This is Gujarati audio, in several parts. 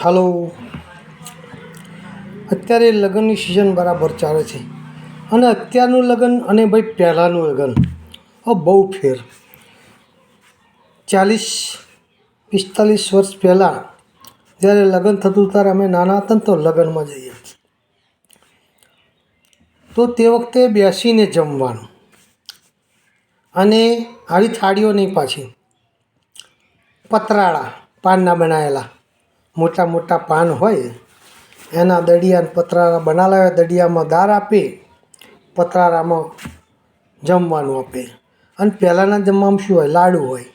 હાલો. અત્યારે લગ્નની સિઝન બરાબર ચાલે છે અને અત્યારનું લગ્ન અને ભાઈ પહેલાંનું લગ્ન બહુ ફેર. 40-45 વર્ષ પહેલાં જ્યારે લગ્ન થતું ત્યારે અમે નાના હતા ને તો લગ્નમાં જઈએ તો તે વખતે બેસીને જમવાનું અને આવી થાળીઓ નહીં, પાછી પતરાળા પાનના બનાવેલા મોટા મોટા પાન હોય એના દડિયા પતરાળા બનાવેલા હોય. દડિયામાં દાળ આપે, પતરાળામાં જમવાનું આપે. અને પહેલાંના જમવામાં શું હોય? લાડુ હોય,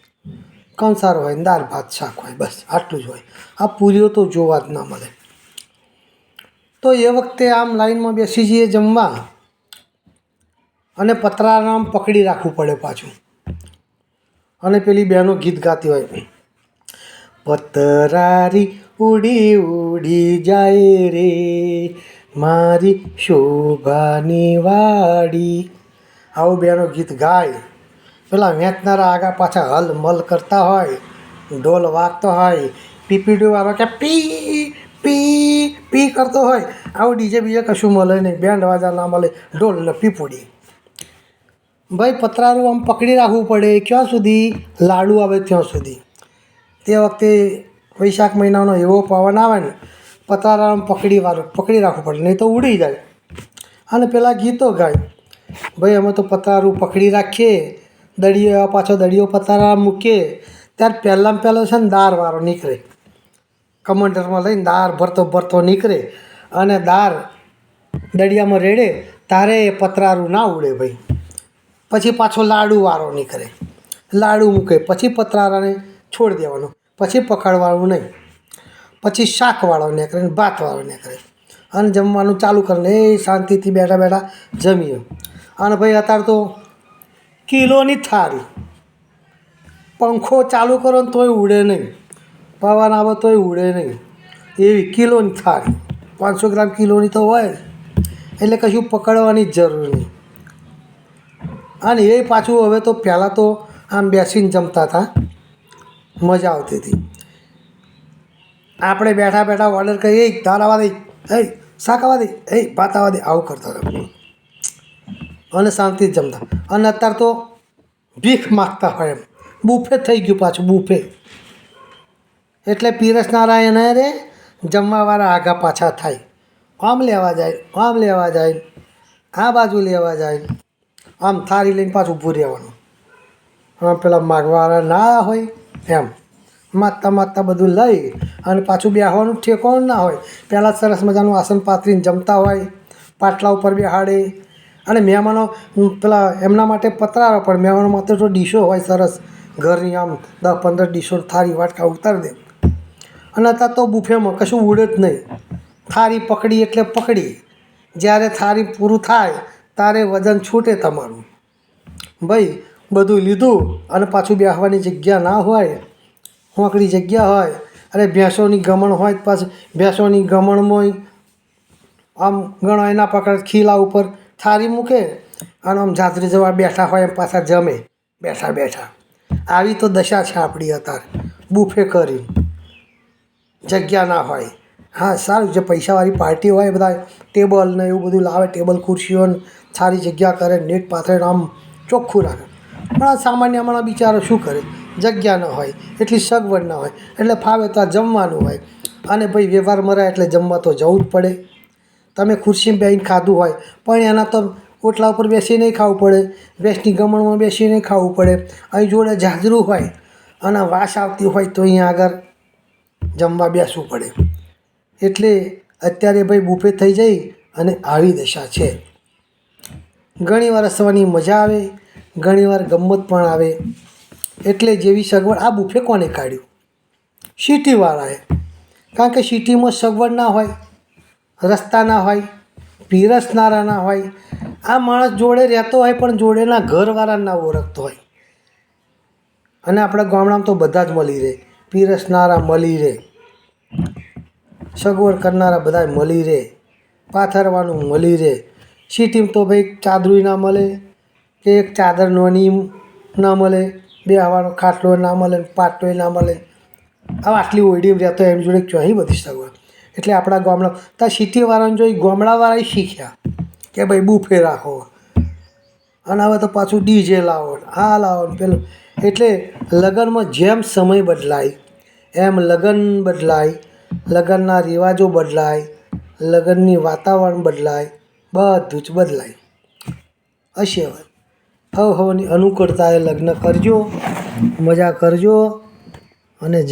કંસાર હોય ને દાળ ભાત શાક હોય, બસ આટલું જ હોય. આ પૂરીઓ તો જોવા જ ના મળે. તો એ વખતે આમ લાઈનમાં બેસી જઈએ જમવા અને પતરાળામાં પકડી રાખવું પડે પાછું. અને પેલી બહેનો ગીત ગાતી હોય, પતરારી ઉડી ઉડી જાય રે મારી શોભાની વાડી. આવું બહેનો ગીત ગાય. પેલા વેચનારા આગા પાછા હલ મલ કરતા હોય, ઢોલ વાગતો હોય, પીપીડીવાળો કે પી પી પી કરતો હોય. આવું ડીજે બીજે કશું મળે નહીં, બેન્ડ વાજા ના મળે, ઢોલ ને પીપુડી. ભાઈ પતરારું આમ પકડી રાખવું પડે ક્યાં સુધી? લાડુ આવે ત્યાં સુધી. તે વખતે વૈશાખ મહિનાનો એવો પવન આવે ને, પતરારામ પકડી રાખવું પડે, નહીં તો ઉડી જાય. અને પેલા ગીતો ગાય, ભાઈ અમે તો પતરારું પકડી રાખીએ, દડિયો પાછો દડિયો પતરારા મૂકીએ. ત્યારે પહેલાં છે ને દાળવાળો નીકળે, કમંડરમાં લઈને દાળ ભરતો નીકળે અને દાળ દડિયામાં રેડે તારે પતરારું ના ઉડે ભાઈ. પછી પાછો લાડુવાળો નીકળે, લાડુ મૂકે, પછી પતરારાને છોડી દેવાનો, પછી પકડવાનું નહીં. પછી શાકવાળો નીકળે ને ભાતવાળો નીકળે અને જમવાનું ચાલુ કરીને એ શાંતિથી બેઠા બેઠા જમીએ. અને ભાઈ અત્યારે તો કિલોની થાળી, પંખો ચાલુ કરો ને તોય ઉડે નહીં, પવન આવે તોય ઉડે નહીં, એવી કિલોની થાળી 500 ગ્રામ કિલોની તો હોય જ. એટલે કશું પકડવાની જ જરૂર નહીં. અને એ પાછું હવે તો પહેલાં તો આમ બેસીને જમતા હતા, મજા આવતી હતી. આપણે બેઠા બેઠા ઓર્ડર કરીએ, દાળ આવવા દે, શાક આવવા દે, ભાત આવવા દે, આવું કરતા હતા અને શાંતિથી જમતા. અને અત્યારે તો ભીખ માગતા હોય એમ, બુફે થઈ ગયું પાછું, બુફે. એટલે પીરસનારા એને રે જમવાવાળા આગા પાછા થાય, આમ લેવા જાય, આમ લેવા જાય, આ બાજુ લેવા જાય, આમ થાળી લઈને પાછું ઊભું રહેવાનું. આમ પેલા માગવાવાળા ના હોય એમ માગતા બધું લઈ અને પાછું બેસવાનું ઠેકાણું ના હોય. પહેલાં સરસ મજાનું આસન પાથરીને જમતા હોય, પાટલા ઉપર બેહાડે. અને મહેમાનો પેલા એમના માટે પતરારો, પણ મહેમાનો માટે તો ડીશો હોય સરસ ઘરની, આમ 10-15 ડીશો થાળી વાટકા ઉતારી દે. અને અત્યારે તો બુફેમાં કશું ઉડે જ નહીં. થાળી પકડી એટલે પકડી, જ્યારે થાળી પૂરું થાય ત્યારે વજન છૂટે તમારું. ભાઈ બધું લીધું અને પાછું બેસવાની જગ્યા ના હોય, હોંકડી જગ્યા હોય અને ભેંસોની ગમણ હોય, પાછું ભેંસોની ગમણમાં આમ ગણો એના પકડ ખીલા ઉપર થાળી મૂકે અને આમ જાત્રી જવા બેઠા હોય એમ પાછા જમે બેઠા બેઠા. આવી તો દશા છે આપણી અત્યારે, બુફે કરી, જગ્યા ના હોય. હા સારું, જે પૈસાવાળી પાર્ટી હોય બધા ટેબલ ને એવું બધું લાવે, ટેબલ ખુરશીઓ સારી જગ્યા કરે, નેટ પાથરે, આમ ચોખ્ખું રાખે. પણ આ સામાન્ય માણસ બિચારો શું કરે? જગ્યા ન હોય, એટલી સગવડ ના હોય, એટલે ફાવે તો આ જમવાનું હોય. અને ભાઈ વ્યવહાર મરાય એટલે જમવા તો જવું જ પડે. તમે ખુરશીમાં બેસીને ખાધું હોય પણ એના તો ઓટલા ઉપર બેસીને ખાવું પડે, વેસ્ટની ગમણમાં બેસીને ખાવું પડે. અહીં જોડે જાજરું હોય અને વાસ આવતી હોય તો અહીંયા આગળ જમવા બેસવું પડે. એટલે અત્યારે ભાઈ બુફે થઈ જઈ અને આવી દશા છે. ઘણીવાર હસવાની મજા આવે, ઘણીવાર ગમ્મત પણ આવે. એટલે જેવી સગવડ આ બુફે કોને કાઢ્યું? સિટીવાળાએ. કારણ કે સિટીમાં સગવડ ના હોય, રસ્તા ના હોય, પીરસનારા ના હોય. આ માણસ જોડે રહેતો હોય પણ જોડેના ઘરવાળા ના ઓળખતો હોય. અને આપણા ગામડામાં તો બધા જ મળી રહે, પીરસનારા મળી રહે, સગવડ કરનારા બધા મળી રહે, પાથરવાનું મળી રહે. સિટીમાં તો ભાઈ ચાદરું ના મળે, કે એક ચાદર નોની ના મળે, બેસવાનો ખાટલો ના મળે, પાટલોય ના મળે. હવે આટલી ઓયડી રહેતો એમ જોડે ક્યાંય બધી સગવડ. એટલે આપણા ગામડા ત્યાં સિટીવાળાને જોઈ ગામડાવાળાએ શીખ્યા કે ભાઈ બુફે રાખો. અને હવે તો પાછું ડીજે લાવો આ લાવો ને પેલું. એટલે લગ્નમાં જેમ સમય બદલાય એમ લગ્ન બદલાય, લગ્નના રિવાજો બદલાય, લગ્નની વાતાવરણ બદલાય, બધું જ બદલાય હશે. હવે હવની અનુકૂળતાએ લગ્ન કરજો, મજા કરજો અને